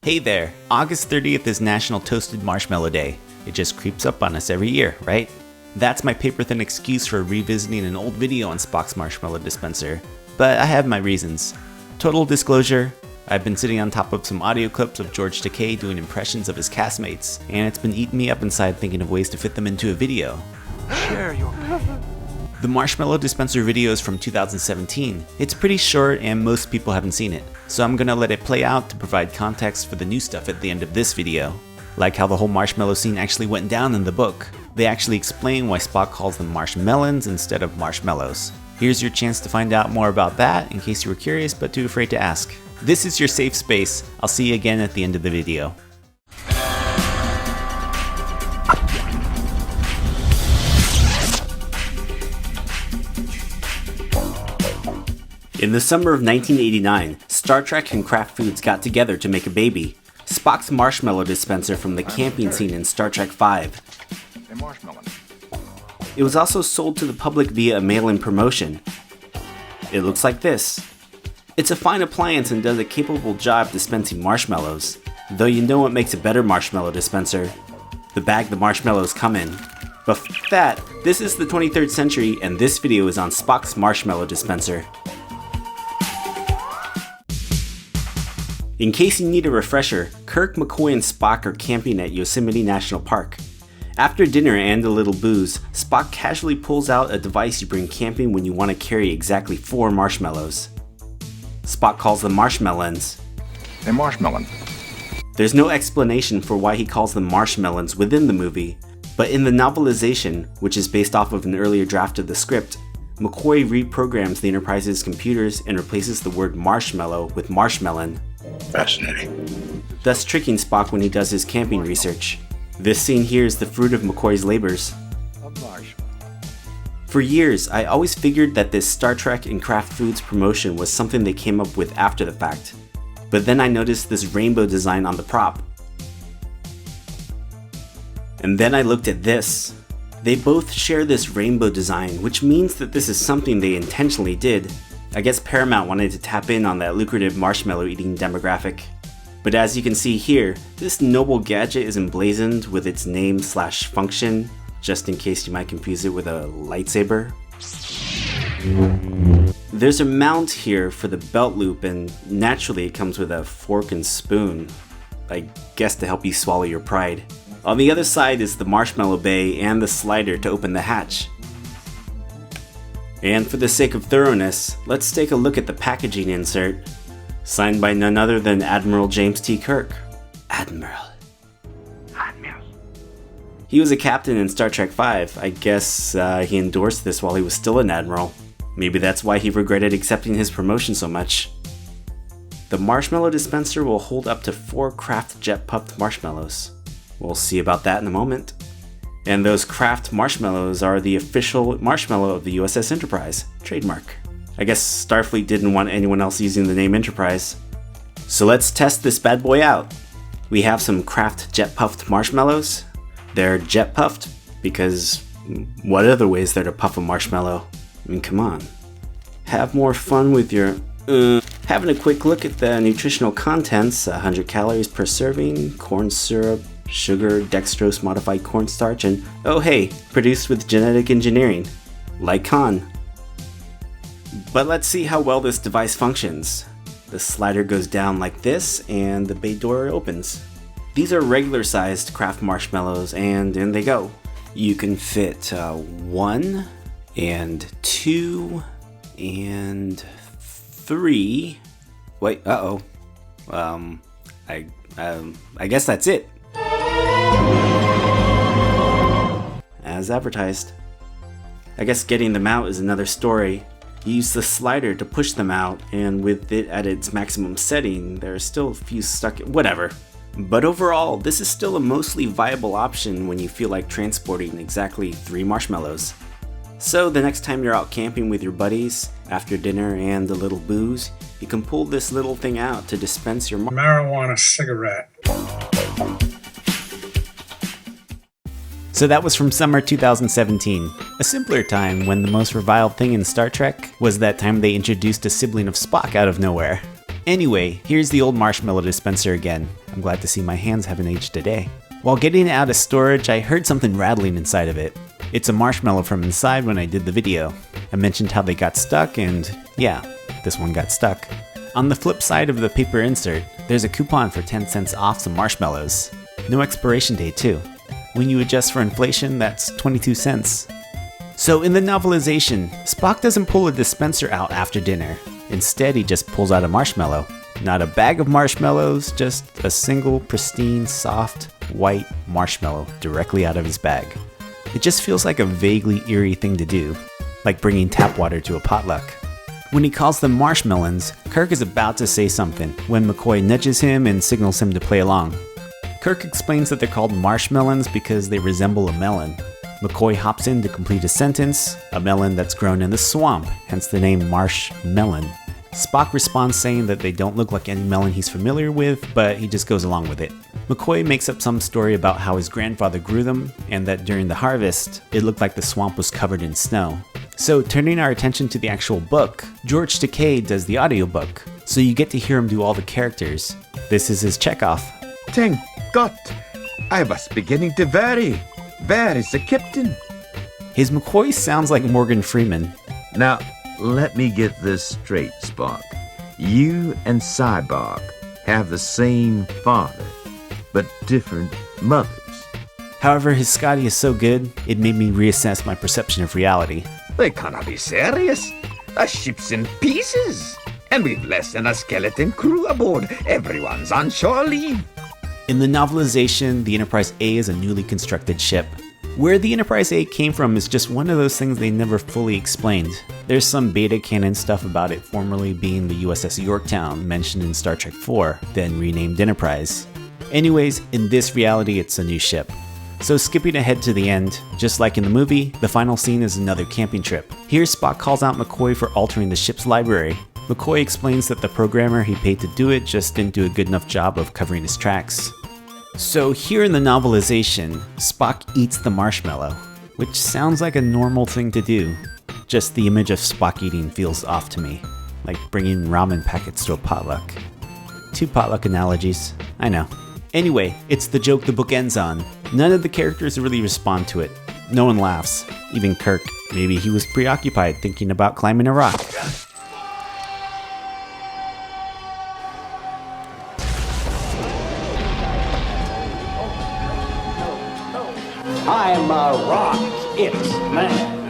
Hey there! August 30th is National Toasted Marshmallow Day. It just creeps up on us every year, right? That's my paper-thin excuse for revisiting an old video on Spock's Marshmallow Dispenser, but I have my reasons. Total disclosure, I've been sitting on top of some audio clips of George Takei doing impressions of his castmates, and it's been eating me up inside thinking of ways to fit them into a video. Share your pain. The Marshmallow Dispenser video is from 2017. It's pretty short and most people haven't seen it, so I'm gonna let it play out to provide context for the new stuff at the end of this video. Like how the whole marshmallow scene actually went down in the book. They actually explain why Spock calls them Marsh Melons instead of marshmallows. Here's your chance to find out more about that in case you were curious but too afraid to ask. This is your safe space. I'll see you again at the end of the video. In the summer of 1989, Star Trek and Kraft Foods got together to make a baby, Spock's Marshmallow Dispenser from the camping scene in Star Trek V. A marshmallow. It was also sold to the public via a mail-in promotion. It looks like this. It's a fine appliance and does a capable job dispensing marshmallows, though you know what makes a better marshmallow dispenser? The bag the marshmallows come in. But f*** that, this is the 23rd century and this video is on Spock's Marshmallow Dispenser. In case you need a refresher, Kirk, McCoy, and Spock are camping at Yosemite National Park. After dinner and a little booze, Spock casually pulls out a device you bring camping when you want to carry exactly 4 marshmallows. Spock calls them Marsh Melons. A marshmallow. There's no explanation for why he calls them Marsh Melons within the movie, but in the novelization, which is based off of an earlier draft of the script, McCoy reprograms the Enterprise's computers and replaces the word marshmallow with marshmelon. Fascinating. Thus tricking Spock when he does his camping research. This scene here is the fruit of McCoy's labors. A marshmallow. For years, I always figured that this Star Trek and Kraft Foods promotion was something they came up with after the fact. But then I noticed this rainbow design on the prop. And then I looked at this. They both share this rainbow design, which means that this is something they intentionally did. I guess Paramount wanted to tap in on that lucrative marshmallow eating demographic. But as you can see here, this noble gadget is emblazoned with its name/function, just in case you might confuse it with a lightsaber. There's a mount here for the belt loop, and naturally it comes with a fork and spoon, I guess to help you swallow your pride. On the other side is the marshmallow bay and the slider to open the hatch. And for the sake of thoroughness, let's take a look at the packaging insert, signed by none other than Admiral James T. Kirk. Admiral. He was a captain in Star Trek V. I guess he endorsed this while he was still an admiral. Maybe that's why he regretted accepting his promotion so much. The marshmallow dispenser will hold up to 4 Kraft Jet Puffed marshmallows. We'll see about that in a moment. And those Kraft marshmallows are the official marshmallow of the USS Enterprise, trademark. I guess Starfleet didn't want anyone else using the name Enterprise. So let's test this bad boy out. We have some Kraft Jet Puffed marshmallows. They're jet puffed because what other way is there to puff a marshmallow? I mean, come on. Have more fun with your Having a quick look at the nutritional contents, 100 calories per serving, corn syrup, sugar, dextrose modified cornstarch, and oh hey, produced with genetic engineering, like Khan. But let's see how well this device functions. The slider goes down like this and the bay door opens. These are regular sized Kraft marshmallows and in they go. You can fit 1 and 2 and 3. Wait, I guess that's it. As advertised. I guess getting them out is another story. You use the slider to push them out, and with it at its maximum setting, there are still a few stuck. Whatever. But overall, this is still a mostly viable option when you feel like transporting exactly 3 marshmallows. So the next time you're out camping with your buddies, after dinner and a little booze, you can pull this little thing out to dispense your marijuana cigarette. So that was from summer 2017, a simpler time when the most reviled thing in Star Trek was that time they introduced a sibling of Spock out of nowhere. Anyway, here's the old marshmallow dispenser again. I'm glad to see my hands haven't aged a day. While getting it out of storage, I heard something rattling inside of it. It's a marshmallow from inside when I did the video. I mentioned how they got stuck, and yeah, this one got stuck. On the flip side of the paper insert, there's a coupon for 10 cents off some marshmallows. No expiration date too. When you adjust for inflation, that's 22 cents. So in the novelization, Spock doesn't pull a dispenser out after dinner. Instead, he just pulls out a marshmallow. Not a bag of marshmallows, just a single, pristine, soft, white marshmallow directly out of his bag. It just feels like a vaguely eerie thing to do, like bringing tap water to a potluck. When he calls them marshmelons, Kirk is about to say something when McCoy nudges him and signals him to play along. Kirk explains that they're called marshmelons because they resemble a melon. McCoy hops in to complete a sentence, a melon that's grown in the swamp, hence the name Marsh Melon. Spock responds saying that they don't look like any melon he's familiar with, but he just goes along with it. McCoy makes up some story about how his grandfather grew them, and that during the harvest, it looked like the swamp was covered in snow. So turning our attention to the actual book, George Takei does the audiobook, so you get to hear him do all the characters. This is his checkoff. Thank God, I was beginning to worry. Where is the captain? His McCoy sounds like Morgan Freeman. Now, let me get this straight, Spock. You and Cyborg have the same father, but different mothers. However, his Scotty is so good, it made me reassess my perception of reality. They cannot be serious. The ship's in pieces, and we've less than a skeleton crew aboard. Everyone's on shore leave. In the novelization, the Enterprise A is a newly constructed ship. Where the Enterprise A came from is just one of those things they never fully explained. There's some beta canon stuff about it formerly being the USS Yorktown mentioned in Star Trek IV, then renamed Enterprise. Anyways, in this reality, it's a new ship. So skipping ahead to the end, just like in the movie, the final scene is another camping trip. Here Spock calls out McCoy for altering the ship's library. McCoy explains that the programmer he paid to do it just didn't do a good enough job of covering his tracks. So here in the novelization, Spock eats the marshmallow, which sounds like a normal thing to do. Just the image of Spock eating feels off to me, like bringing ramen packets to a potluck. 2 potluck analogies, I know. Anyway, it's the joke the book ends on. None of the characters really respond to it. No one laughs, even Kirk. Maybe he was preoccupied thinking about climbing a rock. I'm a rock, it's man.